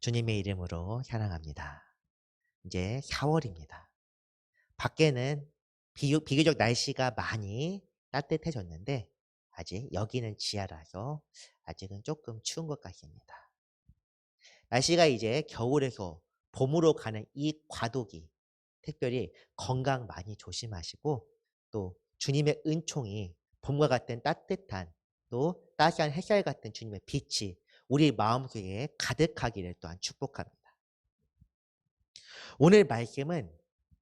주님의 이름으로 사랑합니다. 이제 4월입니다. 밖에는 비교적 날씨가 많이 따뜻해졌는데 아직 여기는 지하라서 아직은 조금 추운 것 같습니다. 날씨가 이제 겨울에서 봄으로 가는 이 과도기, 특별히 건강 많이 조심하시고 또 주님의 은총이 봄과 같은 따뜻한 또 따스한 햇살 같은 주님의 빛이 우리 마음속에 가득하기를 또한 축복합니다. 오늘 말씀은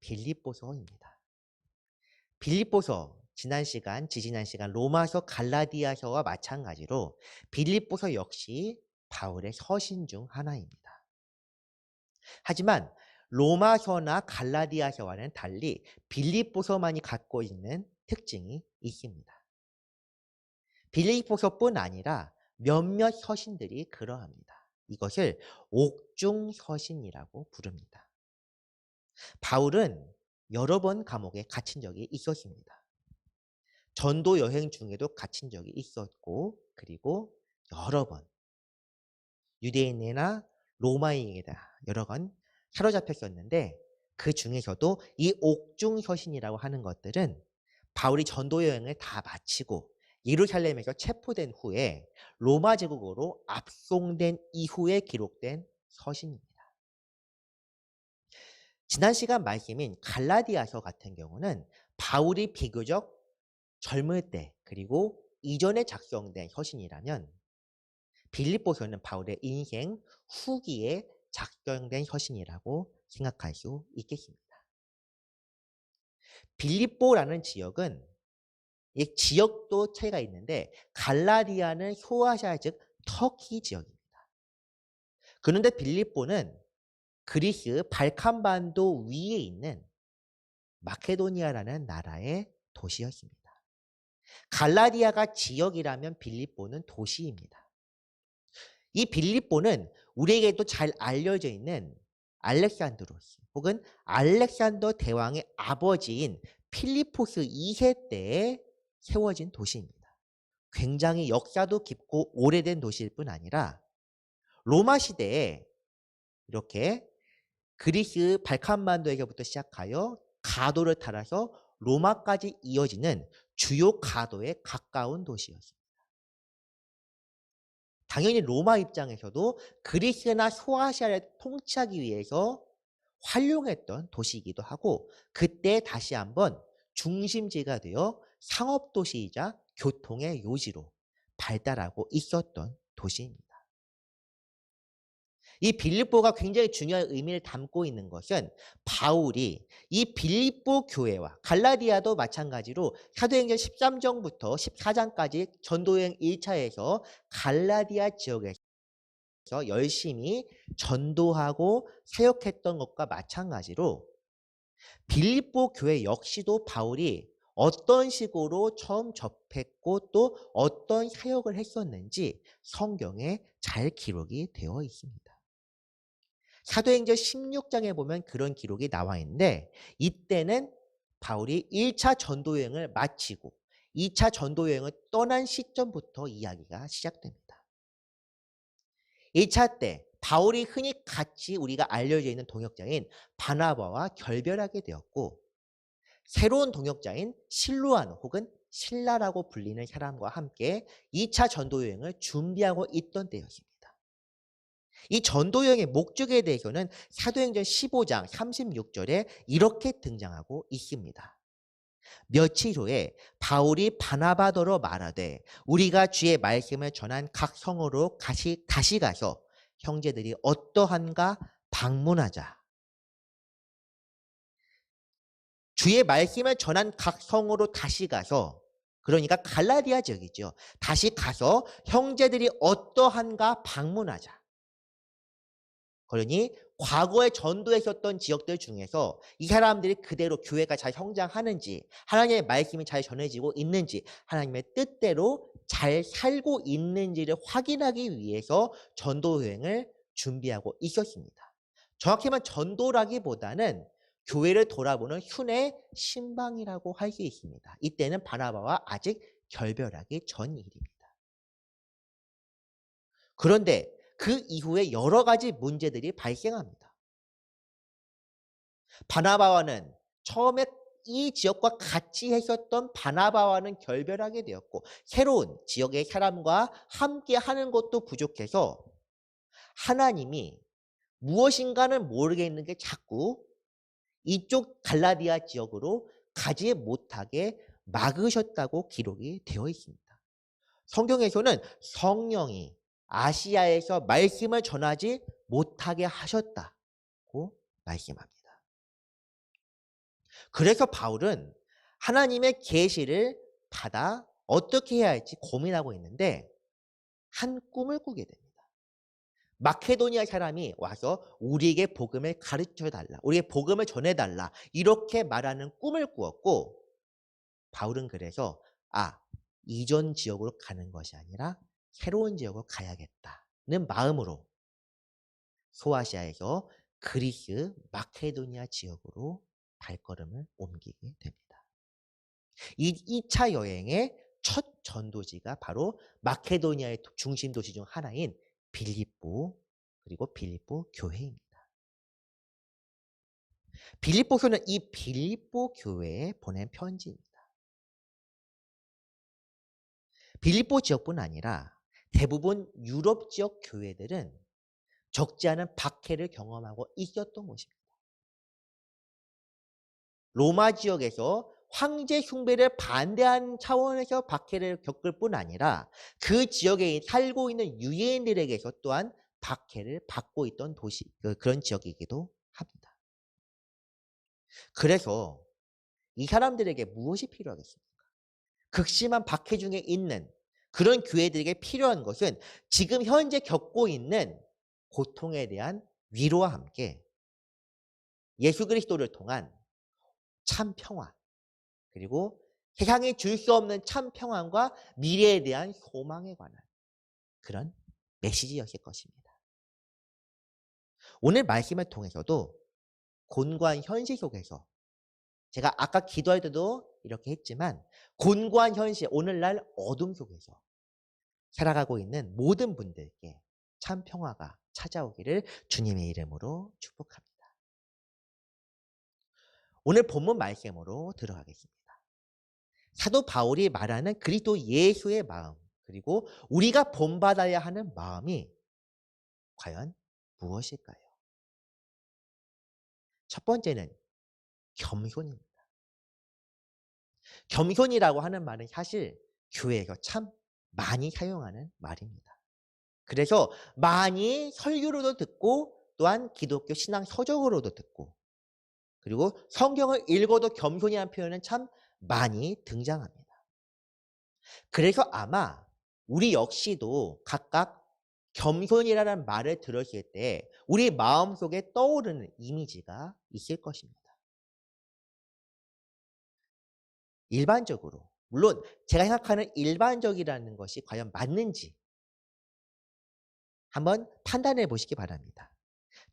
빌립보서입니다. 빌립보서 지지난 시간 로마서 갈라디아서와 마찬가지로 빌립보서 역시 바울의 서신 중 하나입니다. 하지만 로마서나 갈라디아서와는 달리 빌립보서만이 갖고 있는 특징이 있습니다. 빌립보서뿐 아니라 몇몇 서신들이 그러합니다. 이것을 옥중 서신이라고 부릅니다. 바울은 여러 번 감옥에 갇힌 적이 있었습니다. 전도 여행 중에도 갇힌 적이 있었고, 그리고 여러 번 유대인이나 로마인에다 여러 번 사로잡혔었는데, 그 중에서도 이 옥중 서신이라고 하는 것들은 바울이 전도 여행을 다 마치고 예루살렘에서 체포된 후에 로마 제국으로 압송된 이후에 기록된 서신입니다. 지난 시간 말씀인 갈라디아서 같은 경우는 바울이 비교적 젊을 때 그리고 이전에 작성된 서신이라면 빌립보서는 바울의 인생 후기에 작성된 서신이라고 생각할 수 있겠습니다. 빌립보라는 지역은 이 지역도 차이가 있는데 갈라디아는 소아시아 즉 터키 지역입니다. 그런데 빌립보는 그리스 발칸반도 위에 있는 마케도니아라는 나라의 도시였습니다. 갈라디아가 지역이라면 빌립보는 도시입니다. 이 빌립보는 우리에게도 잘 알려져 있는 알렉산드로스 혹은 알렉산더 대왕의 아버지인 필리포스 2세 때에 세워진 도시입니다. 굉장히 역사도 깊고 오래된 도시일 뿐 아니라 로마 시대에 이렇게 그리스 발칸반도에서부터 시작하여 가도를 따라서 로마까지 이어지는 주요 가도에 가까운 도시였습니다. 당연히 로마 입장에서도 그리스나 소아시아를 통치하기 위해서 활용했던 도시이기도 하고 그때 다시 한번 중심지가 되어 상업도시이자 교통의 요지로 발달하고 있었던 도시입니다. 이 빌립보가 굉장히 중요한 의미를 담고 있는 것은 바울이 이 빌립보 교회와 갈라디아도 마찬가지로 사도행전 13장부터 14장까지 전도여행 1차에서 갈라디아 지역에서 열심히 전도하고 사역했던 것과 마찬가지로 빌립보 교회 역시도 바울이 어떤 식으로 처음 접했고 또 어떤 사역을 했었는지 성경에 잘 기록이 되어 있습니다. 사도행전 16장에 보면 그런 기록이 나와 있는데 이때는 바울이 1차 전도여행을 마치고 2차 전도여행을 떠난 시점부터 이야기가 시작됩니다. 1차 때 바울이 흔히 같이 우리가 알려져 있는 동역자인 바나바와 결별하게 되었고 새로운 동역자인 실로아노 혹은 실라라고 불리는 사람과 함께 2차 전도여행을 준비하고 있던 때였습니다. 이 전도여행의 목적에 대해서는 사도행전 15장 36절에 이렇게 등장하고 있습니다. 며칠 후에 바울이 바나바더러 말하되 우리가 주의 말씀을 전한 각 성으로 다시 가서 형제들이 어떠한가 방문하자. 주의 말씀을 전한 각 성으로 다시 가서 그러니까 갈라디아 지역이죠. 다시 가서 형제들이 어떠한가 방문하자. 그러니 과거에 전도했었던 지역들 중에서 이 사람들이 그대로 교회가 잘 성장하는지 하나님의 말씀이 잘 전해지고 있는지 하나님의 뜻대로 잘 살고 있는지를 확인하기 위해서 전도 여행을 준비하고 있었습니다. 정확히 말하면 전도라기보다는 교회를 돌아보는 순회 신방이라고 할 수 있습니다. 이때는 바나바와 아직 결별하기 전 일입니다. 그런데 그 이후에 여러 가지 문제들이 발생합니다. 바나바와는 처음에 이 지역과 같이 했었던 바나바와는 결별하게 되었고 새로운 지역의 사람과 함께 하는 것도 부족해서 하나님이 무엇인가는 모르겠는 게 자꾸 이쪽 갈라디아 지역으로 가지 못하게 막으셨다고 기록이 되어 있습니다. 성경에서는 성령이 아시아에서 말씀을 전하지 못하게 하셨다고 말씀합니다. 그래서 바울은 하나님의 계시를 받아 어떻게 해야 할지 고민하고 있는데 한 꿈을 꾸게 됩니다. 마케도니아 사람이 와서 우리에게 복음을 가르쳐달라, 우리에게 복음을 전해달라 이렇게 말하는 꿈을 꾸었고 바울은 그래서 이전 지역으로 가는 것이 아니라 새로운 지역으로 가야겠다는 마음으로 소아시아에서 그리스 마케도니아 지역으로 발걸음을 옮기게 됩니다. 이 2차 여행의 첫 전도지가 바로 마케도니아의 중심 도시 중 하나인 빌립보 그리고 빌립보 교회입니다. 빌립보서는 이 빌립보 교회에 보낸 편지입니다. 빌립보 지역뿐 아니라 대부분 유럽 지역 교회들은 적지 않은 박해를 경험하고 있었던 곳입니다. 로마 지역에서 황제 숭배를 반대하는 차원에서 박해를 겪을 뿐 아니라 그 지역에 살고 있는 유대인들에게서 또한 박해를 받고 있던 그런 지역이기도 합니다. 그래서 이 사람들에게 무엇이 필요하겠습니까? 극심한 박해 중에 있는 그런 교회들에게 필요한 것은 지금 현재 겪고 있는 고통에 대한 위로와 함께 예수 그리스도를 통한 참 평화 그리고 세상이 줄 수 없는 참 평안과 미래에 대한 소망에 관한 그런 메시지였을 것입니다. 오늘 말씀을 통해서도 곤고한 현실 속에서 제가 아까 기도할 때도 이렇게 했지만 곤고한 현실, 오늘날 어둠 속에서 살아가고 있는 모든 분들께 참 평화가 찾아오기를 주님의 이름으로 축복합니다. 오늘 본문 말씀으로 들어가겠습니다. 사도 바울이 말하는 그리스도 예수의 마음 그리고 우리가 본받아야 하는 마음이 과연 무엇일까요? 첫 번째는 겸손입니다. 겸손이라고 하는 말은 사실 교회에서 참 많이 사용하는 말입니다. 그래서 많이 설교로도 듣고 또한 기독교 신앙 서적으로도 듣고 그리고 성경을 읽어도 겸손이라는 표현은 참 많이 등장합니다. 그래서 아마 우리 역시도 각각 겸손이라는 말을 들었을 때 우리 마음속에 떠오르는 이미지가 있을 것입니다. 일반적으로 물론 제가 생각하는 일반적이라는 것이 과연 맞는지 한번 판단해 보시기 바랍니다.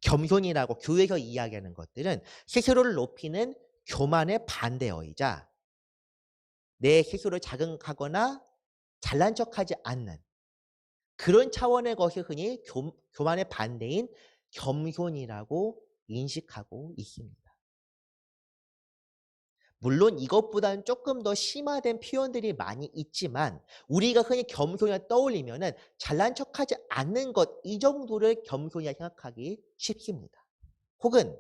겸손이라고 교회에서 이야기하는 것들은 스스로를 높이는 교만의 반대어이자 내 스스로를 자극하거나 잘난 척하지 않는 그런 차원의 것이 흔히 교만의 반대인 겸손이라고 인식하고 있습니다. 물론 이것보다는 조금 더 심화된 표현들이 많이 있지만 우리가 흔히 겸손을 떠올리면은 잘난 척하지 않는 것 이 정도를 겸손이라 생각하기 쉽습니다. 혹은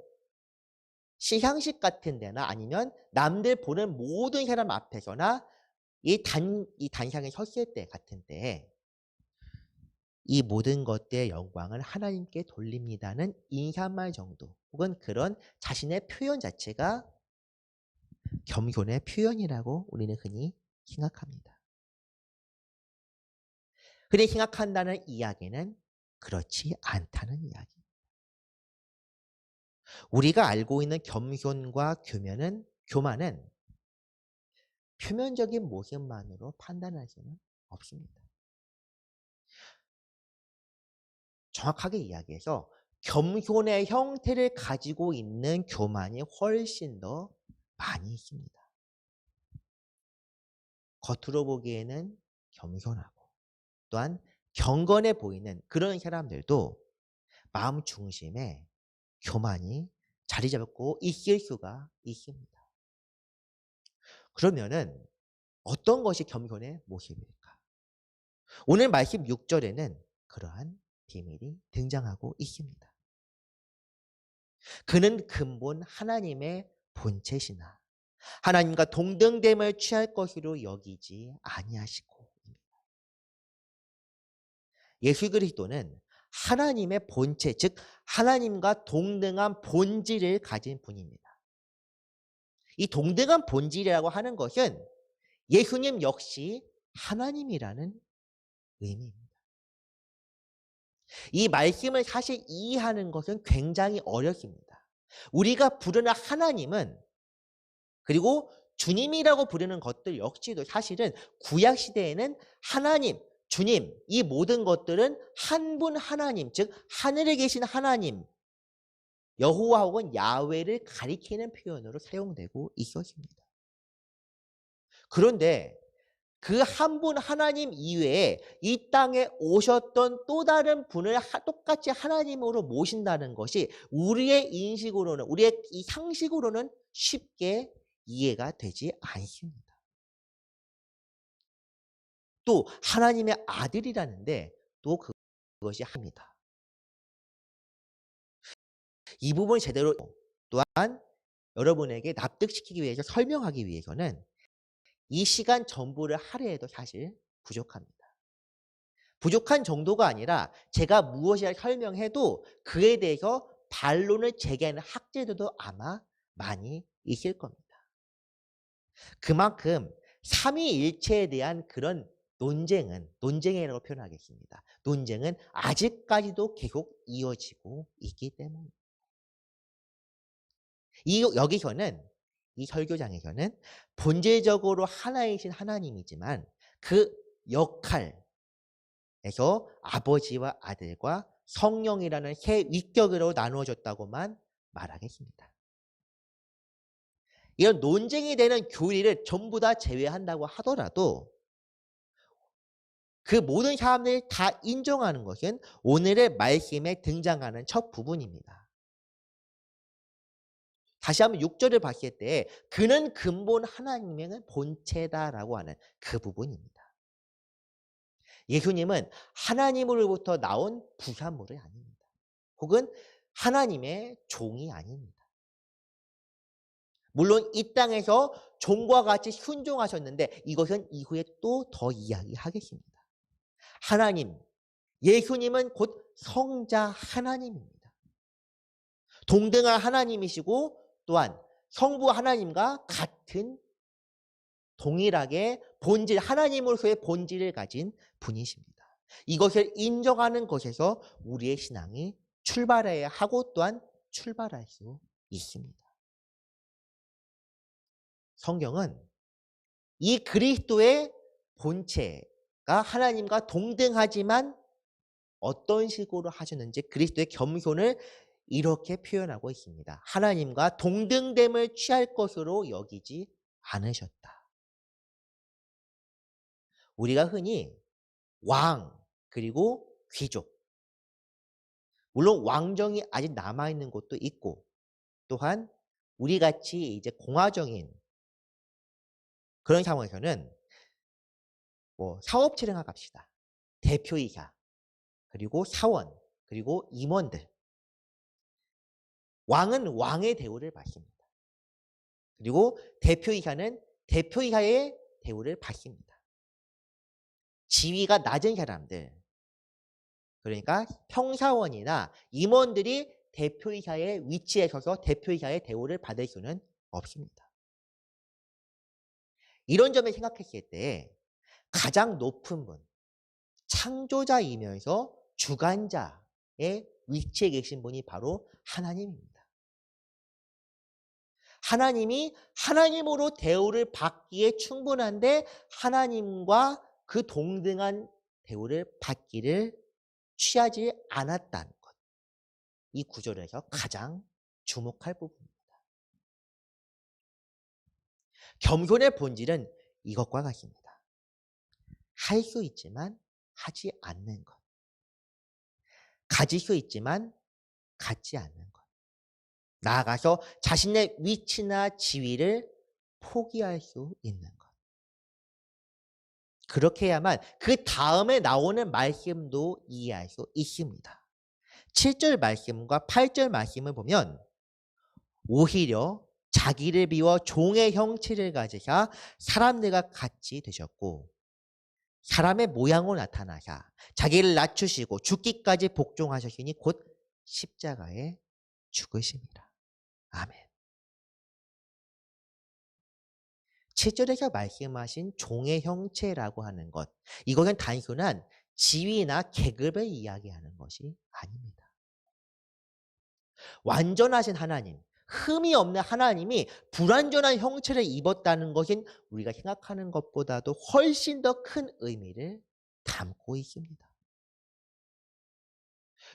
시상식 같은 데나 아니면 남들 보는 모든 사람 앞에서나 이 단상에 섰을 때 같은 때에 이 모든 것들의 영광을 하나님께 돌립니다는 인사말 정도 혹은 그런 자신의 표현 자체가 겸손의 표현이라고 우리는 흔히 생각합니다. 흔히 생각한다는 이야기는 그렇지 않다는 이야기. 우리가 알고 있는 겸손과 교만은 표면적인 모습만으로 판단할 수는 없습니다. 정확하게 이야기해서 겸손의 형태를 가지고 있는 교만이 훨씬 더 많이 있습니다. 겉으로 보기에는 겸손하고 또한 경건해 보이는 그런 사람들도 마음 중심에 교만이 자리 잡고 있을 수가 있습니다. 그러면은 어떤 것이 겸손의 모습일까? 오늘 말씀 6절에는 그러한 비밀이 등장하고 있습니다. 그는 근본 하나님의 본체시나 하나님과 동등됨을 취할 것으로 여기지 아니하시고. 예수 그리스도는 하나님의 본체, 즉 하나님과 동등한 본질을 가진 분입니다. 이 동등한 본질이라고 하는 것은 예수님 역시 하나님이라는 의미입니다. 이 말씀을 사실 이해하는 것은 굉장히 어렵습니다. 우리가 부르는 하나님은, 그리고 주님이라고 부르는 것들 역시도 사실은 구약 시대에는 하나님, 주님, 이 모든 것들은 한 분 하나님, 즉 하늘에 계신 하나님, 여호와 혹은 야훼를 가리키는 표현으로 사용되고 있었습니다. 그런데 그 한 분 하나님 이외에 이 땅에 오셨던 또 다른 분을 똑같이 하나님으로 모신다는 것이 우리의 인식으로는, 우리의 이 상식으로는 쉽게 이해가 되지 않습니다. 또 하나님의 아들이라는데 또 그것이 합니다. 이 부분을 제대로 또한 여러분에게 납득시키기 위해서 설명하기 위해서는 이 시간 전부를 할애해도 사실 부족합니다. 부족한 정도가 아니라 제가 무엇이라 설명해도 그에 대해서 반론을 제기하는 학자들도 아마 많이 있을 겁니다. 그만큼 삼위일체에 대한 그런 논쟁이라고 표현하겠습니다. 논쟁은 아직까지도 계속 이어지고 있기 때문입니다. 여기서는, 이 설교장에서는 본질적으로 하나이신 하나님이지만 그 역할에서 아버지와 아들과 성령이라는 세 위격으로 나누어졌다고만 말하겠습니다. 이런 논쟁이 되는 교리를 전부 다 제외한다고 하더라도 그 모든 사람들이 다 인정하는 것은 오늘의 말씀에 등장하는 첫 부분입니다. 다시 한번 6절을 봤을 때 그는 근본 하나님의 본체다라고 하는 그 부분입니다. 예수님은 하나님으로부터 나온 부산물이 아닙니다. 혹은 하나님의 종이 아닙니다. 물론 이 땅에서 종과 같이 순종하셨는데 이것은 이후에 또 더 이야기하겠습니다. 하나님, 예수님은 곧 성자 하나님입니다. 동등한 하나님이시고 또한 성부 하나님과 같은 동일하게 본질, 하나님으로서의 본질을 가진 분이십니다. 이것을 인정하는 것에서 우리의 신앙이 출발해야 하고 또한 출발할 수 있습니다. 성경은 이 그리스도의 본체가 하나님과 동등하지만 어떤 식으로 하셨는지 그리스도의 겸손을 이렇게 표현하고 있습니다. 하나님과 동등됨을 취할 것으로 여기지 않으셨다. 우리가 흔히 왕 그리고 귀족, 물론 왕정이 아직 남아있는 곳도 있고 또한 우리같이 이제 공화정인 그런 상황에서는 사업체를 갑시다. 대표이사, 그리고 사원, 그리고 임원들. 왕은 왕의 대우를 받습니다. 그리고 대표이사는 대표이사의 대우를 받습니다. 지위가 낮은 사람들, 그러니까 평사원이나 임원들이 대표이사의 위치에 서서 대표이사의 대우를 받을 수는 없습니다. 이런 점을 생각했을 때 가장 높은 분, 창조자이면서 주관자의 위치에 계신 분이 바로 하나님입니다. 하나님이 하나님으로 대우를 받기에 충분한데 하나님과 그 동등한 대우를 받기를 취하지 않았다는 것. 이 구절에서 가장 주목할 부분입니다. 겸손의 본질은 이것과 같습니다. 할 수 있지만 하지 않는 것. 가질 수 있지만 갖지 않는 것. 나아가서 자신의 위치나 지위를 포기할 수 있는 것. 그렇게 해야만 그 다음에 나오는 말씀도 이해할 수 있습니다. 7절 말씀과 8절 말씀을 보면 오히려 자기를 비워 종의 형체를 가지사 사람들과 같이 되셨고 사람의 모양으로 나타나사 자기를 낮추시고 죽기까지 복종하셨으니 곧 십자가에 죽으십니다. 아멘. 7절에서 말씀하신 종의 형체라고 하는 것, 이것은 단순한 지위나 계급을 이야기하는 것이 아닙니다. 완전하신 하나님, 흠이 없는 하나님이 불완전한 형체를 입었다는 것은 우리가 생각하는 것보다도 훨씬 더 큰 의미를 담고 있습니다.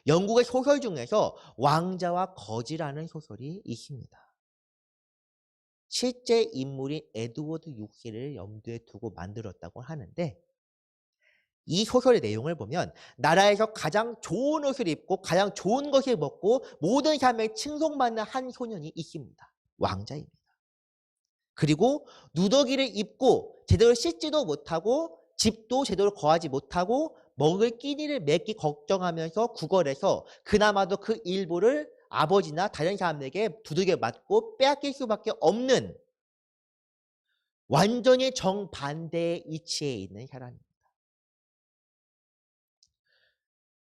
영국의 소설 중에서 왕자와 거지라는 소설이 있습니다. 실제 인물인 에드워드 6세를 염두에 두고 만들었다고 하는데 이 소설의 내용을 보면 나라에서 가장 좋은 옷을 입고 가장 좋은 것을 먹고 모든 사람에게 칭송받는 한 소년이 있습니다. 왕자입니다. 그리고 누더기를 입고 제대로 씻지도 못하고 집도 제대로 거하지 못하고 먹을 끼니를 맺기 걱정하면서 구걸해서 그나마도 그 일부를 아버지나 다른 사람에게 두들겨 맞고 빼앗길 수밖에 없는 완전히 정반대의 위치에 있는 사람입니다.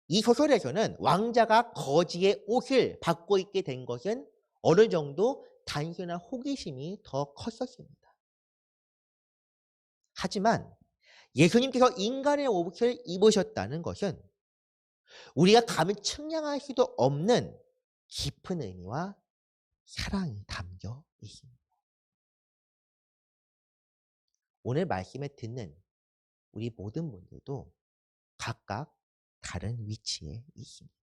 이 소설에서는 왕자가 거지의 옷을 받고 있게 된 것은 어느 정도 단순한 호기심이 더 컸었습니다. 하지만 예수님께서 인간의 옷을 입으셨다는 것은 우리가 감히 측량할 수도 없는 깊은 의미와 사랑이 담겨 있습니다. 오늘 말씀에 듣는 우리 모든 분들도 각각 다른 위치에 있습니다.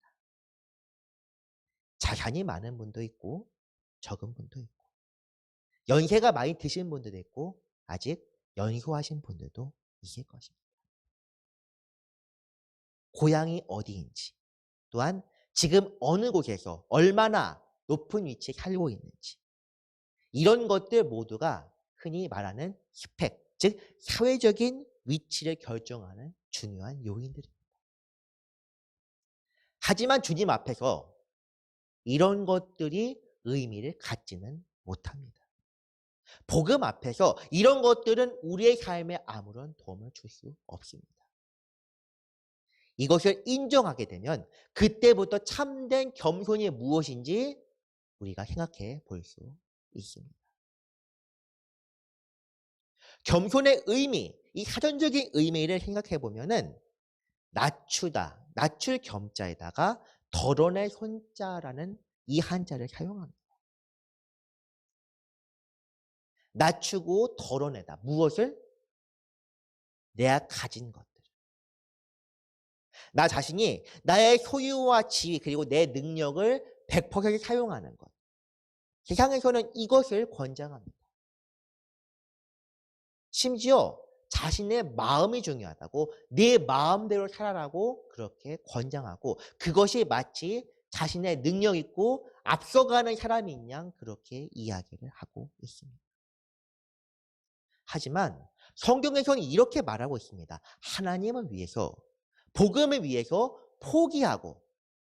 자산이 많은 분도 있고 적은 분도 있고 연세가 많이 드신 분들도 있고 아직 연소하신 분들도 있을 것입니다. 고향이 어디인지 또한 지금 어느 곳에서 얼마나 높은 위치에 살고 있는지 이런 것들 모두가 흔히 말하는 스펙, 즉 사회적인 위치를 결정하는 중요한 요인들입니다. 하지만 주님 앞에서 이런 것들이 의미를 갖지는 못합니다. 복음 앞에서 이런 것들은 우리의 삶에 아무런 도움을 줄 수 없습니다. 이것을 인정하게 되면 그때부터 참된 겸손이 무엇인지 우리가 생각해 볼 수 있습니다. 겸손의 의미, 이 사전적인 의미를 생각해 보면은 낮추다, 낮출 겸자에다가 덜어낼 손자라는 이 한자를 사용합니다. 낮추고 덜어내다. 무엇을? 내가 가진 것들. 나 자신이 나의 소유와 지위 그리고 내 능력을 100% 사용하는 것. 세상에서는 이것을 권장합니다. 심지어 자신의 마음이 중요하다고 내 마음대로 살아라고 그렇게 권장하고 그것이 마치 자신의 능력 있고 앞서가는 사람인 양 그렇게 이야기를 하고 있습니다. 하지만 성경에서는 이렇게 말하고 있습니다. 하나님을 위해서 복음을 위해서 포기하고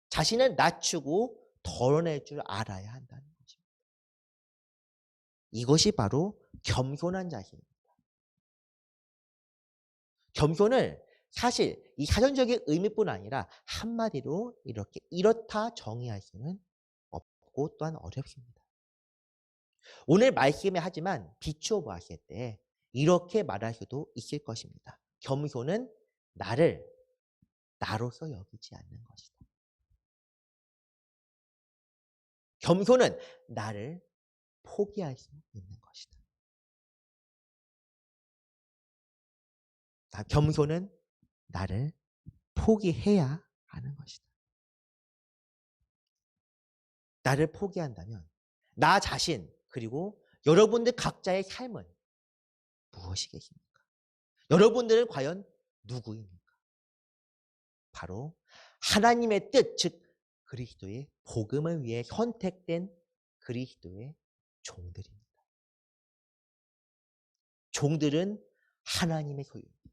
자신을 낮추고 덜어낼 줄 알아야 한다는 것입니다. 이것이 바로 겸손한 자세입니다. 겸손을 사실 이 사전적인 의미뿐 아니라 한마디로 이렇게 이렇다 정의할 수는 없고 또한 어렵습니다. 오늘 말씀에 하지만 비추어 보았을 때 이렇게 말할 수도 있을 것입니다. 겸손은 나를 나로서 여기지 않는 것이다. 겸손은 나를 포기할 수 있는 것이다. 겸손은 나를 포기해야 하는 것이다. 나를 포기한다면 나 자신 그리고 여러분들 각자의 삶은 무엇이겠습니까? 여러분들은 과연 누구입니까? 바로 하나님의 뜻, 즉 그리스도의 복음을 위해 선택된 그리스도의 종들입니다. 종들은 하나님의 소유입니다.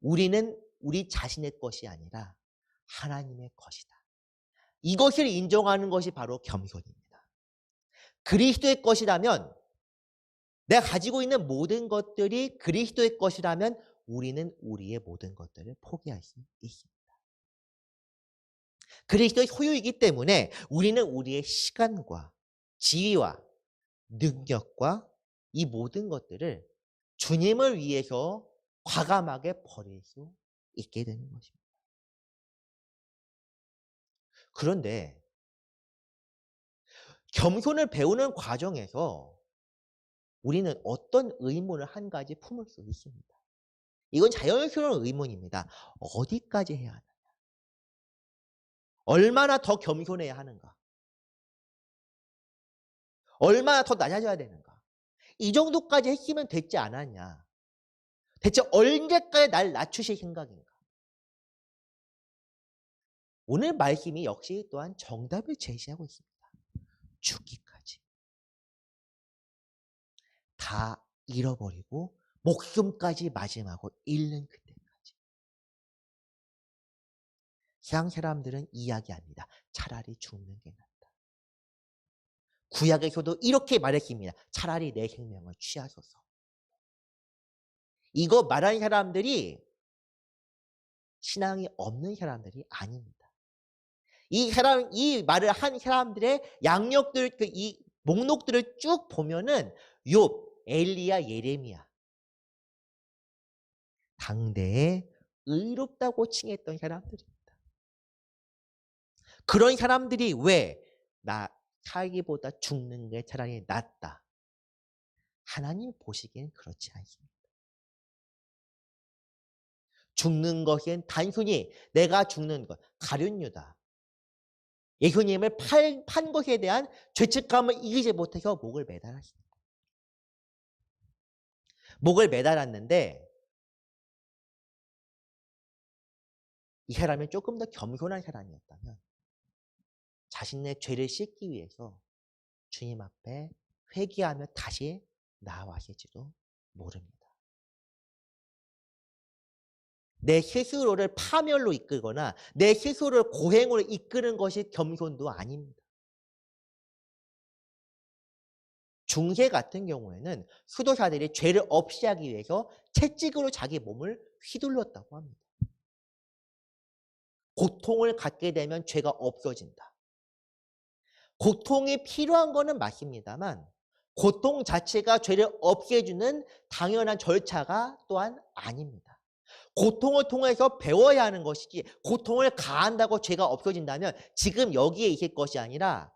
우리는 우리 자신의 것이 아니라 하나님의 것이다. 이것을 인정하는 것이 바로 겸손입니다. 그리스도의 것이라면, 내가 가지고 있는 모든 것들이 그리스도의 것이라면 우리는 우리의 모든 것들을 포기할 수 있습니다. 그리스도의 소유이기 때문에 우리는 우리의 시간과 지위와 능력과 이 모든 것들을 주님을 위해서 과감하게 버릴 수 있게 되는 것입니다. 그런데 겸손을 배우는 과정에서 우리는 어떤 의문을 한 가지 품을 수 있습니다. 이건 자연스러운 의문입니다. 어디까지 해야 하느냐? 얼마나 더 겸손해야 하는가? 얼마나 더 낮아져야 되는가? 이 정도까지 했으면 됐지 않았냐? 대체 언제까지 날 낮추실 생각인가? 오늘 말씀이 역시 또한 정답을 제시하고 있습니다. 죽기까지. 다 잃어버리고 목숨까지 마지막으로 잃는 그때까지. 세상 사람들은 이야기합니다. 차라리 죽는 게 낫다. 구약에서도 이렇게 말했습니다. 차라리 내 생명을 취하소서. 이거 말하는 사람들이 신앙이 없는 사람들이 아닙니다. 이 말을 한 사람들의 양력들, 이 목록들을 쭉 보면은 욥, 엘리야, 예레미야. 당대에 의롭다고 칭했던 사람들입니다. 그런 사람들이 왜 나 살기보다 죽는 게 차라리 낫다. 하나님 보시기엔 그렇지 않습니다. 죽는 것은 단순히 내가 죽는 것, 가룟유다. 예수님을 판 것에 대한 죄책감을 이기지 못해서 목을 매달았습니다. 목을 매달았는데 이 사람이 조금 더 겸손한 사람이었다면 자신의 죄를 씻기 위해서 주님 앞에 회개하며 다시 나아왔을지도 모릅니다. 내 스스로를 파멸로 이끌거나 내 스스로를 고행으로 이끄는 것이 겸손도 아닙니다. 중세 같은 경우에는 수도사들이 죄를 없이 하기 위해서 채찍으로 자기 몸을 휘둘렀다고 합니다. 고통을 갖게 되면 죄가 없어진다. 고통이 필요한 거는 맞습니다만 고통 자체가 죄를 없애주는 당연한 절차가 또한 아닙니다. 고통을 통해서 배워야 하는 것이지 고통을 가한다고 죄가 없어진다면 지금 여기에 있을 것이 아니라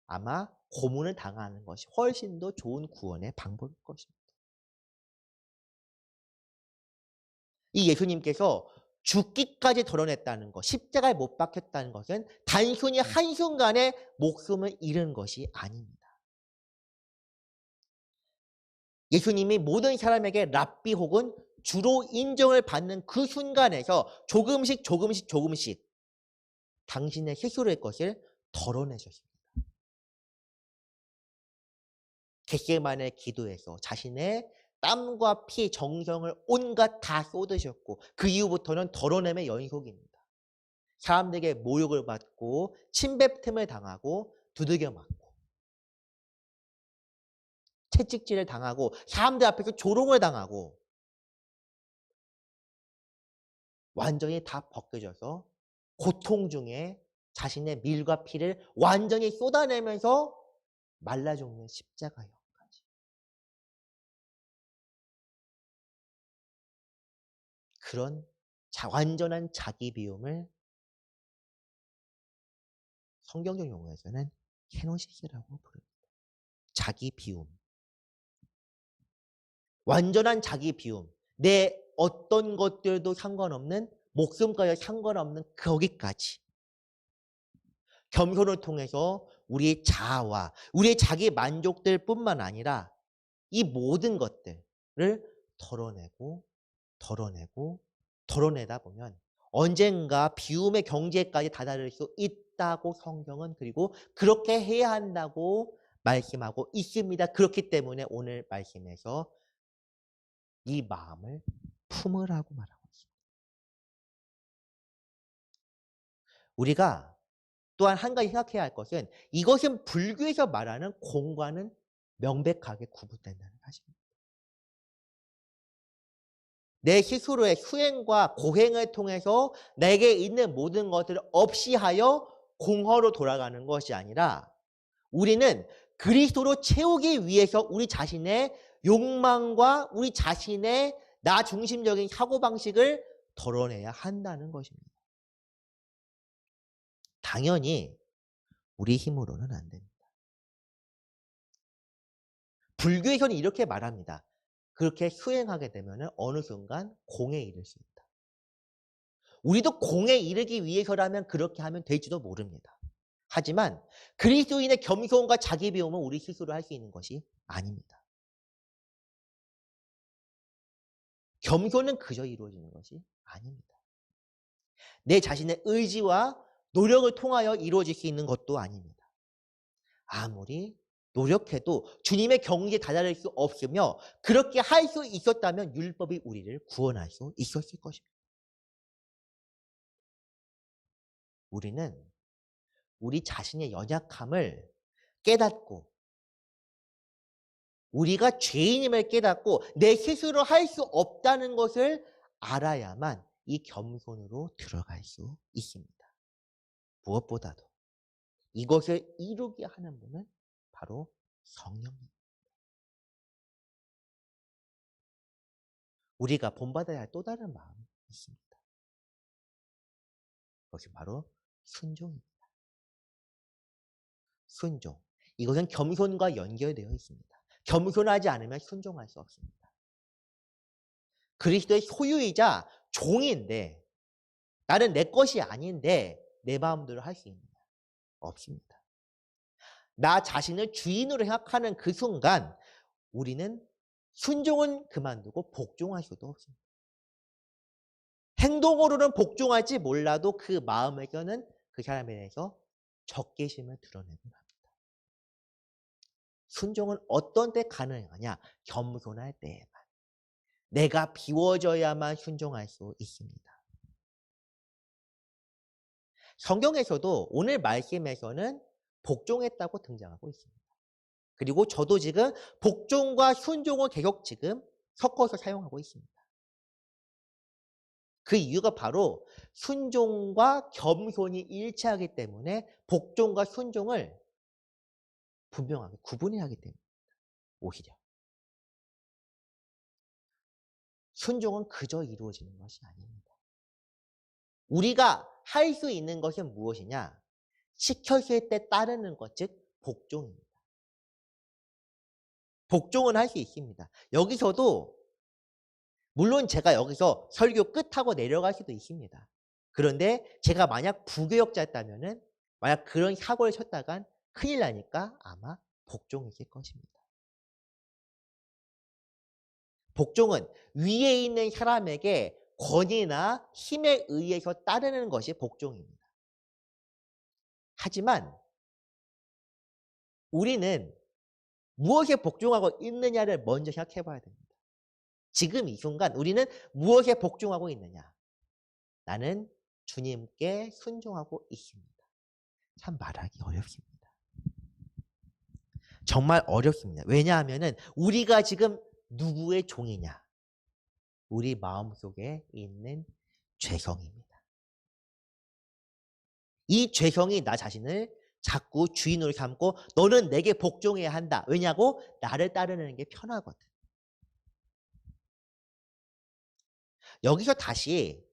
아마 고문을 당하는 것이 훨씬 더 좋은 구원의 방법일 것입니다. 이 예수님께서 죽기까지 드러냈다는 것, 십자가에 못 박혔다는 것은 단순히 한순간에 목숨을 잃은 것이 아닙니다. 예수님이 모든 사람에게 랍비 혹은 주로 인정을 받는 그 순간에서 조금씩 당신의 스스로의 것을 덜어내셨습니다. 겟세마네 기도에서 자신의 땀과 피, 정성을 온갖 다 쏟으셨고 그 이후부터는 덜어냄의 연속입니다. 사람들에게 모욕을 받고 침뱉음을 당하고 두들겨 맞고 채찍질을 당하고 사람들 앞에서 조롱을 당하고 완전히 다 벗겨져서 고통 중에 자신의 밀과 피를 완전히 쏟아내면서 말라 죽는 십자가역까지. 그런 완전한 자기 비움을 성경적 용어에서는 케노시스라고 부릅니다. 자기 비움. 완전한 자기 비움. 내 어떤 것들도 상관없는 목숨과도 상관없는 거기까지. 겸손을 통해서 우리의 자아와 우리의 자기 만족들 뿐만 아니라 이 모든 것들을 덜어내고 덜어내다 보면 언젠가 비움의 경지에까지 다다를 수 있다고 성경은 그리고 그렇게 해야 한다고 말씀하고 있습니다. 그렇기 때문에 오늘 말씀에서 이 마음을 품으라고 말하고 있습니다. 우리가 또한 한 가지 생각해야 할 것은 이것은 불교에서 말하는 공과는 명백하게 구분된다는 사실입니다. 내 스스로의 수행과 고행을 통해서 내게 있는 모든 것들을 없이 하여 공허로 돌아가는 것이 아니라 우리는 그리스도로 채우기 위해서 우리 자신의 욕망과 우리 자신의 나 중심적인 사고방식을 덜어내야 한다는 것입니다. 당연히 우리 힘으로는 안 됩니다. 불교에서는 이렇게 말합니다. 그렇게 수행하게 되면 어느 순간 공에 이를 수 있다. 우리도 공에 이르기 위해서라면 그렇게 하면 될지도 모릅니다. 하지만 그리스도인의 겸손과 자기 비움은 우리 스스로 할 수 있는 것이 아닙니다. 겸손은 그저 이루어지는 것이 아닙니다. 내 자신의 의지와 노력을 통하여 이루어질 수 있는 것도 아닙니다. 아무리 노력해도 주님의 경지에 다다를 수 없으며 그렇게 할 수 있었다면 율법이 우리를 구원할 수 있었을 것입니다. 우리는 우리 자신의 연약함을 깨닫고 우리가 죄인임을 깨닫고 내 스스로 할 수 없다는 것을 알아야만 이 겸손으로 들어갈 수 있습니다. 무엇보다도 이것을 이루게 하는 분은 바로 성령입니다. 우리가 본받아야 할 또 다른 마음이 있습니다. 그것이 바로 순종입니다. 순종. 이것은 겸손과 연결되어 있습니다. 겸손하지 않으면 순종할 수 없습니다. 그리스도의 소유이자 종인데 나는 내 것이 아닌데 내 마음대로 할 수 있느냐? 없습니다. 나 자신을 주인으로 생각하는 그 순간 우리는 순종은 그만두고 복종할 수도 없습니다. 행동으로는 복종할지 몰라도 그 마음에서는 그 사람에 대해서 적개심을 드러내곤 합니다. 순종은 어떤 때 가능하냐? 겸손할 때에만. 내가 비워져야만 순종할 수 있습니다. 성경에서도 오늘 말씀에서는 복종했다고 등장하고 있습니다. 그리고 저도 지금 복종과 순종을 계속 지금 섞어서 사용하고 있습니다. 그 이유가 바로 순종과 겸손이 일치하기 때문에 복종과 순종을 분명하게 구분해야 하기 때문입니다. 오히려. 순종은 그저 이루어지는 것이 아닙니다. 우리가 할 수 있는 것은 무엇이냐? 시켰을 때 따르는 것, 즉 복종입니다. 복종은 할 수 있습니다. 여기서도 물론 제가 여기서 설교 끝하고 내려갈 수도 있습니다. 그런데 제가 만약 부교역자였다면 만약 그런 사고를 쳤다간 큰일 나니까 아마 복종했을 것입니다. 복종은 위에 있는 사람에게 권위나 힘에 의해서 따르는 것이 복종입니다. 하지만 우리는 무엇에 복종하고 있느냐를 먼저 생각해 봐야 됩니다. 지금 이 순간 우리는 무엇에 복종하고 있느냐? 나는 주님께 순종하고 있습니다. 참 말하기 어렵습니다. 정말 어렵습니다. 왜냐하면 우리가 지금 누구의 종이냐? 우리 마음속에 있는 죄성입니다. 이 죄성이 나 자신을 자꾸 주인으로 삼고 너는 내게 복종해야 한다. 왜냐고? 나를 따르는 게 편하거든. 여기서 다시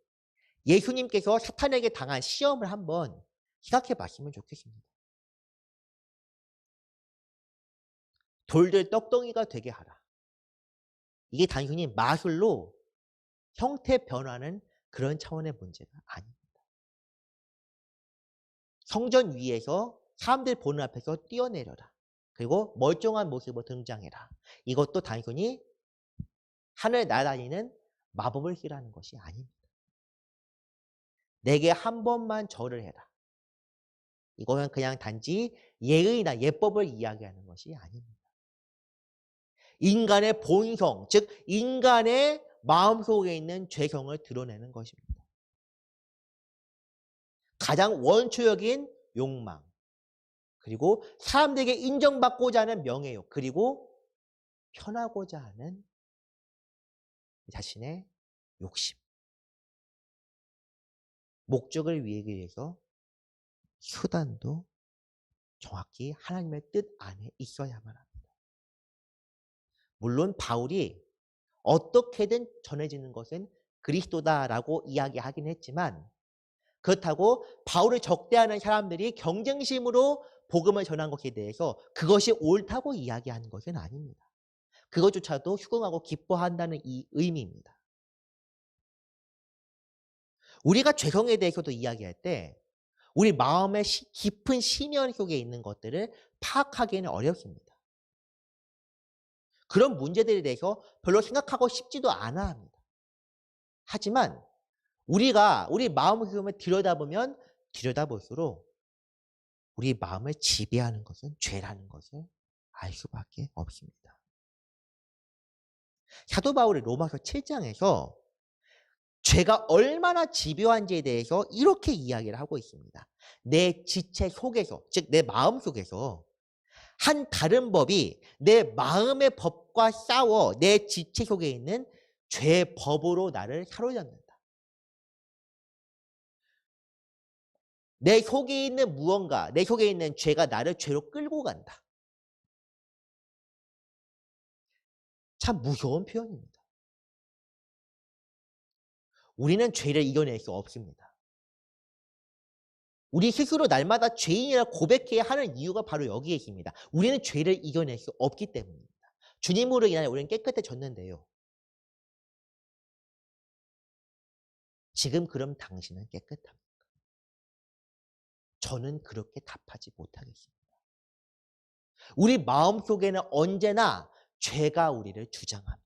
예수님께서 사탄에게 당한 시험을 한번 생각해 봤으면 좋겠습니다. 돌들 떡덩이가 되게 하라. 이게 단순히 마술로 형태 변화는 그런 차원의 문제가 아닙니다. 성전 위에서 사람들 보는 앞에서 뛰어내려라. 그리고 멀쩡한 모습으로 등장해라. 이것도 단순히 하늘 날아다니는 마법을 쓰라는 것이 아닙니다. 내게 한 번만 절을 해라. 이거는 그냥 단지 예의나 예법을 이야기하는 것이 아닙니다. 인간의 본성, 즉 인간의 마음속에 있는 죄성을 드러내는 것입니다. 가장 원초적인 욕망, 그리고 사람들에게 인정받고자 하는 명예욕, 그리고 편하고자 하는 자신의 욕심. 목적을 이루기 위해서 수단도 정확히 하나님의 뜻 안에 있어야만 합니다. 물론 바울이 어떻게든 전해지는 것은 그리스도다라고 이야기하긴 했지만, 그렇다고 바울을 적대하는 사람들이 경쟁심으로 복음을 전한 것에 대해서 그것이 옳다고 이야기하는 것은 아닙니다. 그것조차도 수긍하고 기뻐한다는 이 의미입니다. 우리가 죄성에 대해서도 이야기할 때 우리 마음의 깊은 심연 속에 있는 것들을 파악하기는 어렵습니다. 그런 문제들에 대해서 별로 생각하고 싶지도 않아 합니다. 하지만 우리가 우리 마음의 흐름을 들여다보면 들여다볼수록 우리 마음을 지배하는 것은 죄라는 것을 알 수밖에 없습니다. 사도 바울이 로마서 7장에서 죄가 얼마나 집요한지에 대해서 이렇게 이야기를 하고 있습니다. 내 지체 속에서, 즉 내 마음 속에서 한 다른 법이 내 마음의 법과 싸워 내 지체 속에 있는 죄의 법으로 나를 사로잡는다. 내 속에 있는 무언가, 내 속에 있는 죄가 나를 죄로 끌고 간다. 참 무서운 표현입니다. 우리는 죄를 이겨낼 수 없습니다. 우리 스스로 날마다 죄인이라 고백해야 하는 이유가 바로 여기에 있습니다. 우리는 죄를 이겨낼 수 없기 때문입니다. 주님으로 인하여 우리는 깨끗해졌는데요. 지금 그럼 당신은 깨끗합니까? 저는 그렇게 답하지 못하겠습니다. 우리 마음속에는 언제나 죄가 우리를 주장합니다.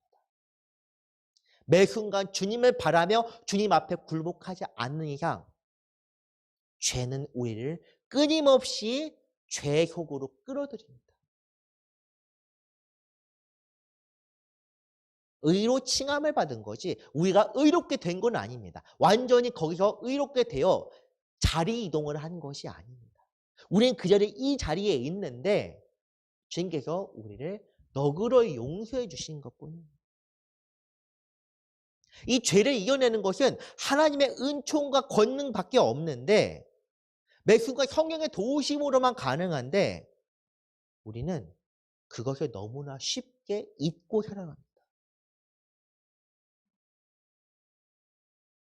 매 순간 주님을 바라며 주님 앞에 굴복하지 않는 이상 죄는 우리를 끊임없이 죄 속으로 끌어들입니다. 의로 칭함을 받은 거지 우리가 의롭게 된 건 아닙니다. 완전히 거기서 의롭게 되어 자리 이동을 한 것이 아닙니다. 우리는 그 자리에 이 자리에 있는데 주님께서 우리를 너그러이 용서해 주신 것뿐입니다. 이 죄를 이겨내는 것은 하나님의 은총과 권능밖에 없는데 매 순간 성령의 도우심으로만 가능한데 우리는 그것을 너무나 쉽게 잊고 살아갑니다.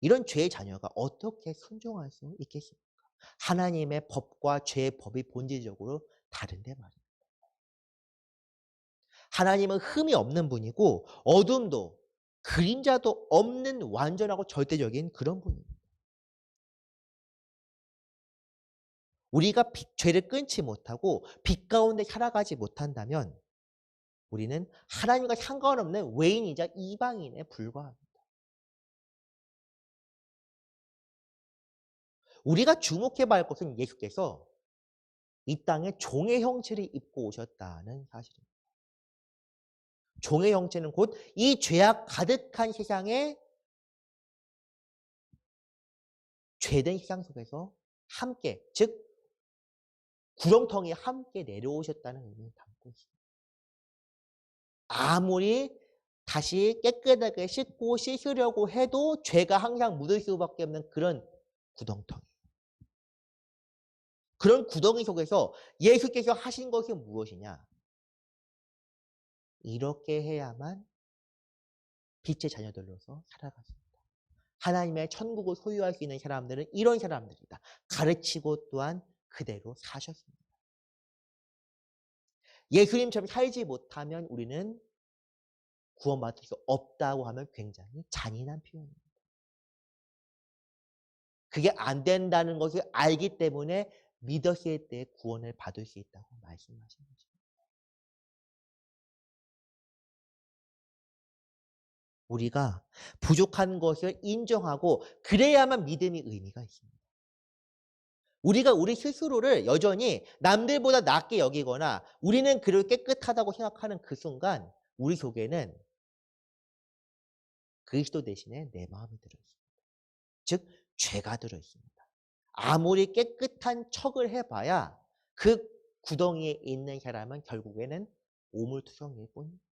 이런 죄의 자녀가 어떻게 순종할 수 있겠습니까? 하나님의 법과 죄의 법이 본질적으로 다른데 말입니다. 하나님은 흠이 없는 분이고 어둠도 그림자도 없는 완전하고 절대적인 그런 분입니다. 우리가 죄를 끊지 못하고 빛 가운데 살아가지 못한다면 우리는 하나님과 상관없는 외인이자 이방인에 불과합니다. 우리가 주목해봐야 할 것은 예수께서 이 땅에 종의 형체를 입고 오셨다는 사실입니다. 종의 형체는 곧 이 죄악 가득한 세상에 죄된 세상 속에서 함께, 즉 구렁텅이에 함께 내려오셨다는 의미를 담고 있습니다. 아무리 다시 깨끗하게 씻고 씻으려고 해도 죄가 항상 묻을 수밖에 없는 그런 구렁텅이. 그런 구덩이 속에서 예수께서 하신 것이 무엇이냐? 이렇게 해야만 빛의 자녀들로서 살아갔습니다. 하나님의 천국을 소유할 수 있는 사람들은 이런 사람들이다. 가르치고 또한 그대로 사셨습니다. 예수님처럼 살지 못하면 우리는 구원받을 수 없다고 하면 굉장히 잔인한 표현입니다. 그게 안 된다는 것을 알기 때문에 믿었을 때 구원을 받을 수 있다고 말씀하신 거죠. 우리가 부족한 것을 인정하고 그래야만 믿음이 의미가 있습니다. 우리가 우리 스스로를 여전히 남들보다 낫게 여기거나 우리는 그렇게 깨끗하다고 생각하는 그 순간 우리 속에는 그리스도 대신에 내 마음이 들어있습니다. 즉 죄가 들어있습니다. 아무리 깨끗한 척을 해봐야 그 구덩이에 있는 사람은 결국에는 오물투성이일 뿐입니다.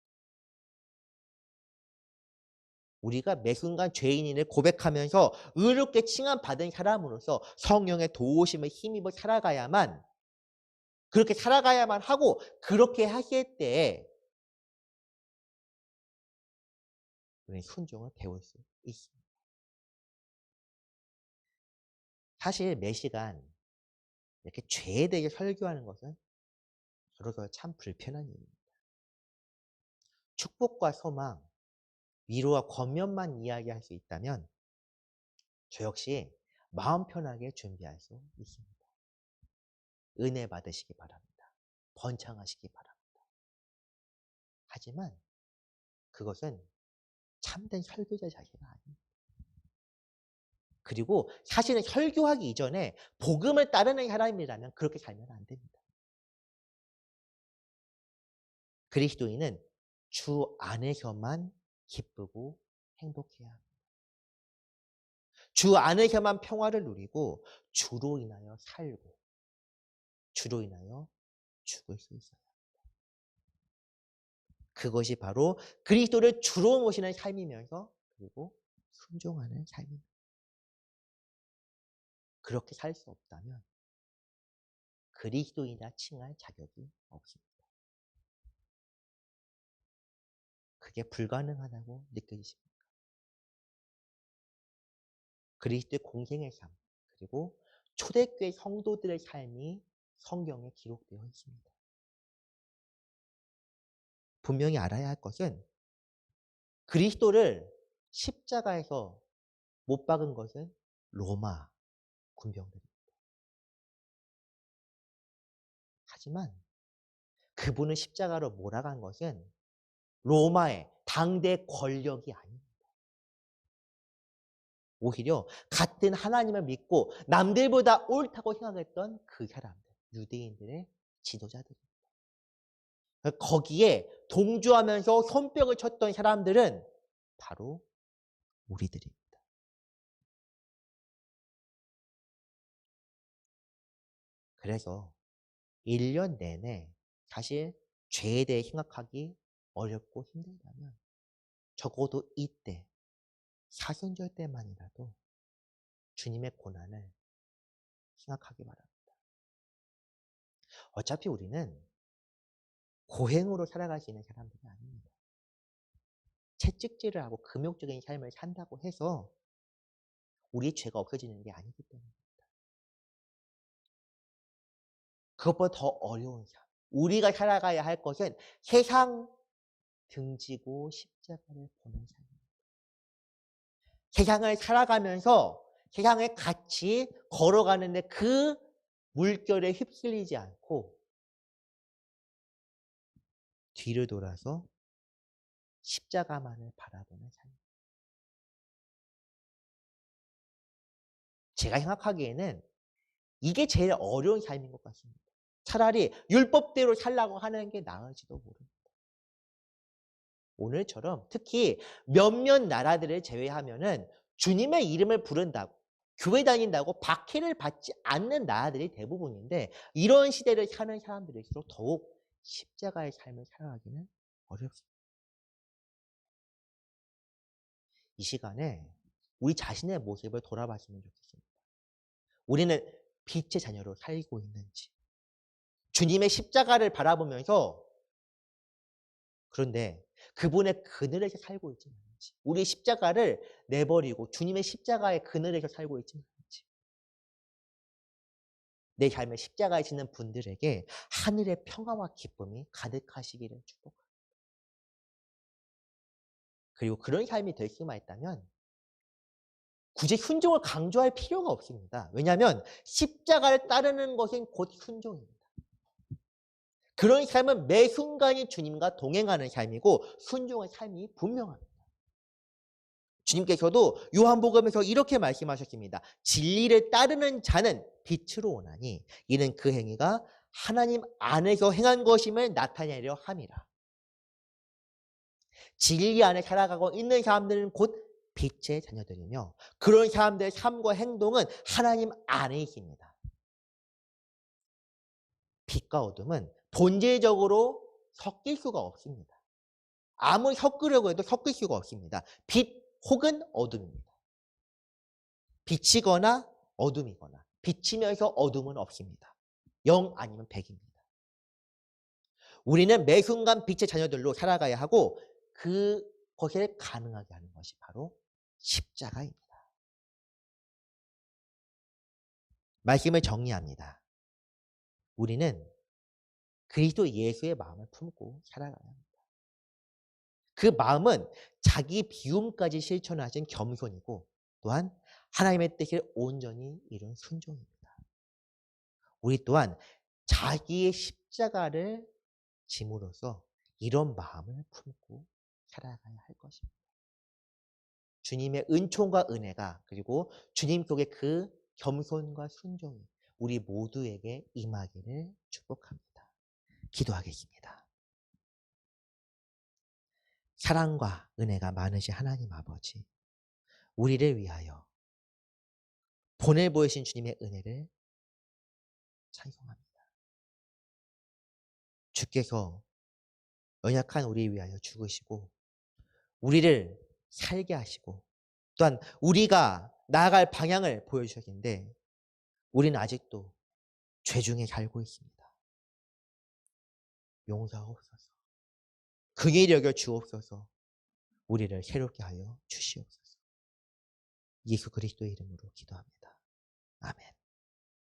우리가 매 순간 죄인임을 고백하면서 의롭게 칭함받은 사람으로서 성령의 도우심을 힘입어 살아가야만 그렇게 살아가야만 하고 그렇게 하실 때에 우리는 순종을 배울 수 있습니다. 사실 매 시간 이렇게 죄에 대해 설교하는 것은 저로서 참 불편한 일입니다. 축복과 소망, 위로와 권면만 이야기할 수 있다면 저 역시 마음 편하게 준비할 수 있습니다. 은혜 받으시기 바랍니다. 번창하시기 바랍니다. 하지만 그것은 참된 설교자 자세가 아닙니다. 그리고 사실은 설교하기 이전에 복음을 따르는 사람이라면 그렇게 살면 안 됩니다. 그리스도인은 주 안에서만 기쁘고 행복해야 합니다. 주 안에서만 평화를 누리고 주로 인하여 살고 주로 인하여 죽을 수 있어요. 그것이 바로 그리스도를 주로 모시는 삶이면서 그리고 순종하는 삶입니다. 그렇게 살 수 없다면 그리스도인이라 칭할 자격이 없습니다. 그게 불가능하다고 느껴지십니까? 그리스도의 공생의 삶 그리고 초대교회 성도들의 삶이 성경에 기록되어 있습니다. 분명히 알아야 할 것은 그리스도를 십자가에서 못 박은 것은 로마 군병들입니다. 하지만 그분을 십자가로 몰아간 것은 로마의 당대 권력이 아닙니다. 오히려 같은 하나님을 믿고 남들보다 옳다고 생각했던 그 사람들, 유대인들의 지도자들입니다. 거기에 동조하면서 손뼉을 쳤던 사람들은 바로 우리들입니다. 그래서 1년 내내 사실 죄에 대해 생각하기 어렵고 힘들다면 적어도 이때 사순절 때만이라도 주님의 고난을 생각하기 바랍니다. 어차피 우리는 고행으로 살아갈 수 있는 사람들이 아닙니다. 채찍질을 하고 금욕적인 삶을 산다고 해서 우리 죄가 없어지는 게 아니기 때문입니다. 그것보다 더 어려운 삶. 우리가 살아가야 할 것은 세상 등지고 십자가를 보는 삶입니다. 세상을 살아가면서 세상에 같이 걸어가는데 그 물결에 휩쓸리지 않고 뒤를 돌아서 십자가만을 바라보는 삶입니다. 제가 생각하기에는 이게 제일 어려운 삶인 것 같습니다. 차라리 율법대로 살라고 하는 게 나을지도 모릅니다. 오늘처럼 특히 몇몇 나라들을 제외하면은 주님의 이름을 부른다고 교회 다닌다고 박해를 받지 않는 나라들이 대부분인데 이런 시대를 사는 사람들일수록 더욱 십자가의 삶을 살아가기는 어렵습니다. 이 시간에 우리 자신의 모습을 돌아봤으면 좋겠습니다. 우리는 빛의 자녀로 살고 있는지 주님의 십자가를 바라보면서 그런데 그분의 그늘에서 살고 있지 않은지 우리 십자가를 내버리고 주님의 십자가의 그늘에서 살고 있지 않은지 내 삶에 십자가에 지는 분들에게 하늘의 평화와 기쁨이 가득하시기를 축복합니다. 그리고 그런 삶이 될 수만 있다면 굳이 순종을 강조할 필요가 없습니다. 왜냐하면 십자가를 따르는 것은 곧 순종입니다. 그런 삶은 매 순간이 주님과 동행하는 삶이고 순종의 삶이 분명합니다. 주님께서도 요한복음에서 이렇게 말씀하셨습니다. 진리를 따르는 자는 빛으로 오나니 이는 그 행위가 하나님 안에서 행한 것임을 나타내려 함이라. 진리 안에 살아가고 있는 사람들은 곧 빛의 자녀들이며 그런 사람들의 삶과 행동은 하나님 안에 있습니다. 빛과 어둠은 본질적으로 섞일 수가 없습니다. 아무리 섞으려고 해도 섞일 수가 없습니다. 빛 혹은 어둠입니다. 빛이거나 어둠이거나 빛이면서 어둠은 없습니다. 0 아니면 100입니다. 우리는 매 순간 빛의 자녀들로 살아가야 하고 그것을 가능하게 하는 것이 바로 십자가입니다. 말씀을 정리합니다. 우리는 그리스도 예수의 마음을 품고 살아가야 합니다. 그 마음은 자기 비움까지 실천하신 겸손이고 또한 하나님의 뜻을 온전히 이룬 순종입니다. 우리 또한 자기의 십자가를 짐으로써 이런 마음을 품고 살아가야 할 것입니다. 주님의 은총과 은혜가 그리고 주님 속의 그 겸손과 순종이 우리 모두에게 임하기를 축복합니다. 기도하겠습니다. 사랑과 은혜가 많으신 하나님 아버지, 우리를 위하여 보내보이신 주님의 은혜를 찬송합니다. 주께서 연약한 우리 위하여 죽으시고 우리를 살게 하시고 또한 우리가 나아갈 방향을 보여주셨는데 우리는 아직도 죄 중에 살고 있습니다. 용서하옵소서. 긍휼히 여겨 주옵소서. 우리를 새롭게 하여 주시옵소서. 예수 그리스도의 이름으로 기도합니다. 아멘.